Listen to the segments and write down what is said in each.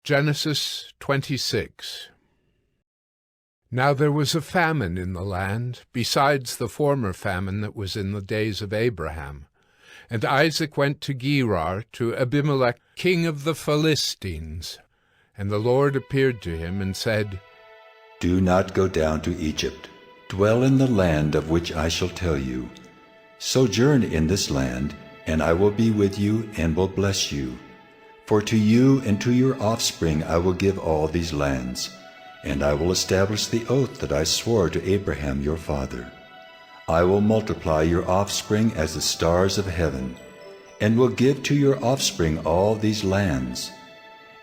Genesis 26. Now there was a famine in the land, besides the former famine that was in the days of Abraham. And Isaac went to Gerar, to Abimelech, king of the Philistines. And the Lord appeared to him and said, Do not go down to Egypt. Dwell in the land of which I shall tell you. Sojourn in this land, and I will be with you and will bless you. For to you and to your offspring I will give all these lands, and I will establish the oath that I swore to Abraham your father. I will multiply your offspring as the stars of heaven, and will give to your offspring all these lands.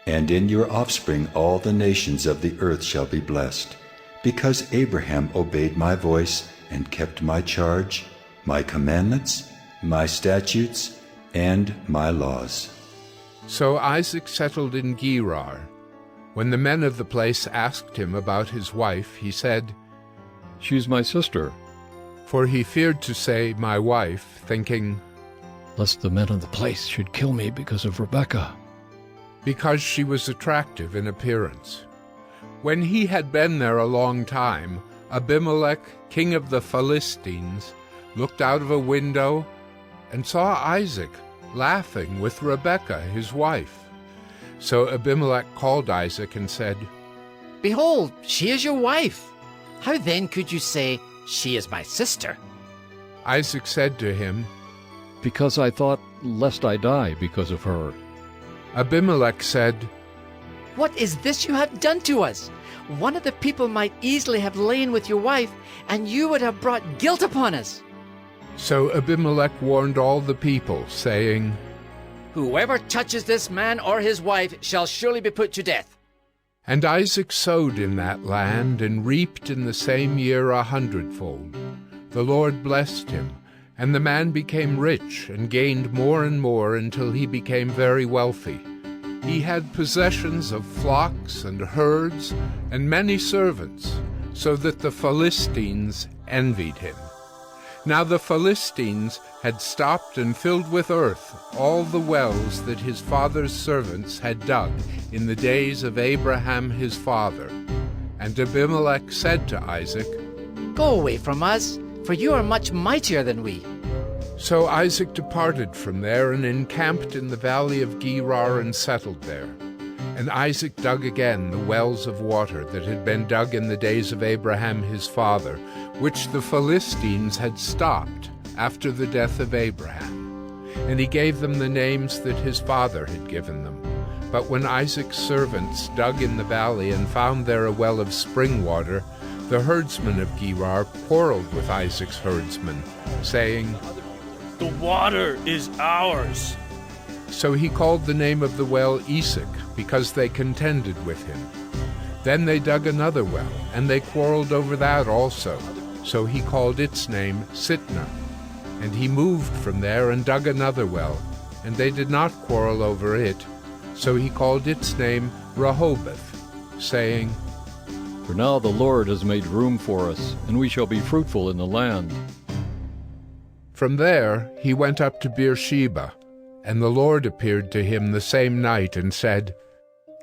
And in your offspring all the nations of the earth shall be blessed, because Abraham obeyed my voice and kept my charge, my commandments, my statutes, and my laws. So Isaac settled in Gerar. When the men of the place asked him about his wife, he said, She's my sister. For he feared to say, my wife, thinking, Lest the men of the place should kill me because of Rebekah. Because she was attractive in appearance. When he had been there a long time, Abimelech, king of the Philistines, looked out of a window and saw Isaac laughing with Rebekah, his wife. So Abimelech called Isaac and said, Behold, she is your wife. How then could you say, She is my sister? Isaac said to him, Because I thought, lest I die because of her. Abimelech said, What is this you have done to us? One of the people might easily have lain with your wife, and you would have brought guilt upon us. So Abimelech warned all the people, saying, Whoever touches this man or his wife shall surely be put to death. And Isaac sowed in that land, and reaped in the same year 100-fold. The Lord blessed him, and the man became rich, and gained more and more until he became very wealthy. He had possessions of flocks and herds, and many servants, so that the Philistines envied him. Now the Philistines had stopped and filled with earth all the wells that his father's servants had dug in the days of Abraham his father. And Abimelech said to Isaac, Go away from us, for you are much mightier than we. So Isaac departed from there and encamped in the valley of Gerar and settled there. And Isaac dug again the wells of water that had been dug in the days of Abraham his father, which the Philistines had stopped after the death of Abraham. And he gave them the names that his father had given them. But when Isaac's servants dug in the valley and found there a well of spring water, the herdsmen of Gerar quarreled with Isaac's herdsmen, saying, The water is ours. So he called the name of the well Esek, because they contended with him. Then they dug another well, and they quarreled over that also. So he called its name Sitnah. And he moved from there and dug another well, and they did not quarrel over it. So he called its name Rehoboth, saying, For now the Lord has made room for us, and we shall be fruitful in the land. From there he went up to Beersheba, and the Lord appeared to him the same night and said,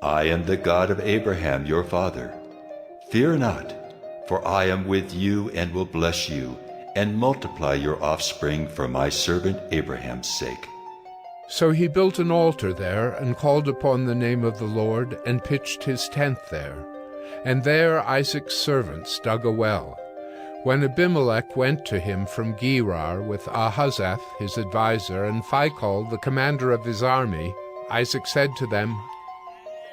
I am the God of Abraham your father. Fear not, for I am with you and will bless you, and multiply your offspring for my servant Abraham's sake. So he built an altar there, and called upon the name of the Lord, and pitched his tent there. And there Isaac's servants dug a well. When Abimelech went to him from Gerar with Ahuzzath his adviser, and Phicol the commander of his army, Isaac said to them,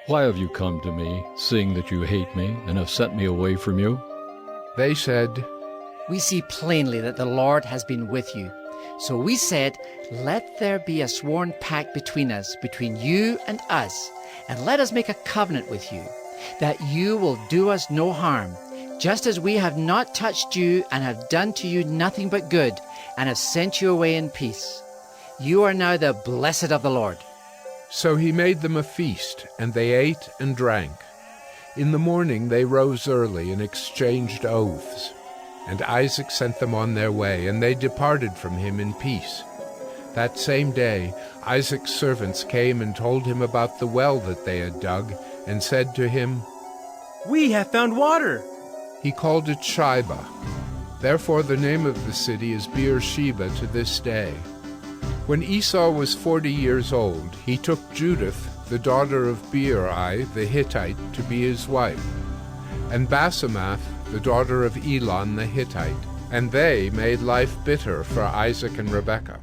Why have you come to me, seeing that you hate me, and have sent me away from you? They said, We see plainly that the Lord has been with you. So we said, Let there be a sworn pact between us, between you and us, and let us make a covenant with you, that you will do us no harm, just as we have not touched you and have done to you nothing but good, and have sent you away in peace. You are now the blessed of the Lord. So he made them a feast, and they ate and drank. In the morning they rose early and exchanged oaths. And Isaac sent them on their way, and they departed from him in peace. That same day Isaac's servants came and told him about the well that they had dug, and said to him, We have found water. He called it Shibah. Therefore the name of the city is Beersheba to this day. When Esau was 40 years old, he took Judith, the daughter of Beeri the Hittite, to be his wife, and Basemath, the daughter of Elon the Hittite, and they made life bitter for Isaac and Rebekah.